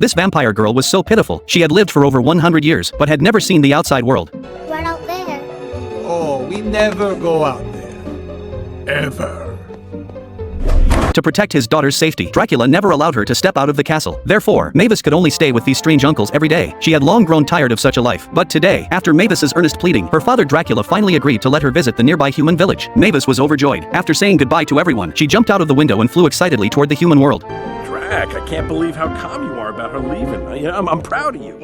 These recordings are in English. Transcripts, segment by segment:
This vampire girl was so pitiful. She had lived for over 100 years, but had never seen the outside world. Right out there. Oh, we never go out there. Ever. To protect his daughter's safety, Dracula never allowed her to step out of the castle. Therefore, Mavis could only stay with these strange uncles every day. She had long grown tired of such a life. But today, after Mavis's earnest pleading, her father Dracula finally agreed to let her visit the nearby human village. Mavis was overjoyed. After saying goodbye to everyone, she jumped out of the window and flew excitedly toward the human world. Drac, I can't believe how calm you are about her leaving. I'm proud of you.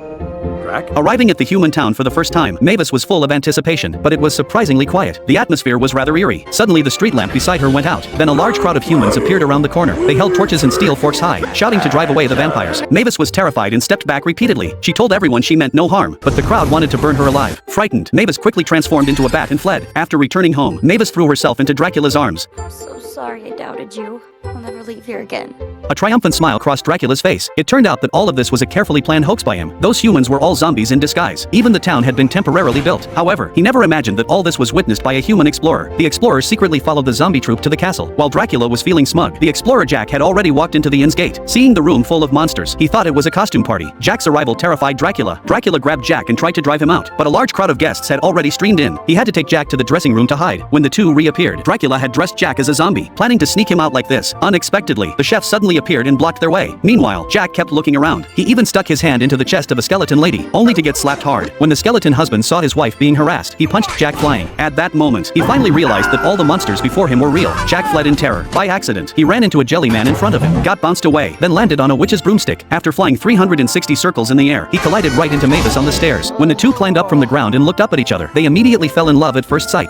Drac? Arriving at the human town for the first time, Mavis was full of anticipation, but it was surprisingly quiet. The atmosphere was rather eerie. Suddenly the street lamp beside her went out. Then a large crowd of humans appeared around the corner. They held torches and steel forks high, shouting to drive away the vampires. Mavis was terrified and stepped back repeatedly. She told everyone she meant no harm, but the crowd wanted to burn her alive. Frightened, Mavis quickly transformed into a bat and fled. After returning home, Mavis threw herself into Dracula's arms. I'm so sorry I doubted you. I'll never leave here again. A triumphant smile crossed Dracula's face. It turned out that all of this was a carefully planned hoax by him. Those humans were all zombies in disguise. Even the town had been temporarily built. However, he never imagined that all this was witnessed by a human explorer. The explorer secretly followed the zombie troop to the castle. While Dracula was feeling smug, the explorer Jack had already walked into the inn's gate. Seeing the room full of monsters, he thought it was a costume party. Jack's arrival terrified Dracula. Dracula grabbed Jack and tried to drive him out, but a large crowd of guests had already streamed in. He had to take Jack to the dressing room to hide. When the two reappeared, Dracula had dressed Jack as a zombie, planning to sneak him out like this. Unexpectedly, the chef suddenly appeared and blocked their way. Meanwhile, Jack kept looking around. He even stuck his hand into the chest of a skeleton lady, only to get slapped hard. When the skeleton husband saw his wife being harassed, he punched Jack flying. At that moment, he finally realized that all the monsters before him were real. Jack fled in terror. By accident, he ran into a jelly man in front of him, got bounced away, then landed on a witch's broomstick. After flying 360 circles in the air, he collided right into Mavis on the stairs. When the two climbed up from the ground and looked up at each other, they immediately fell in love at first sight.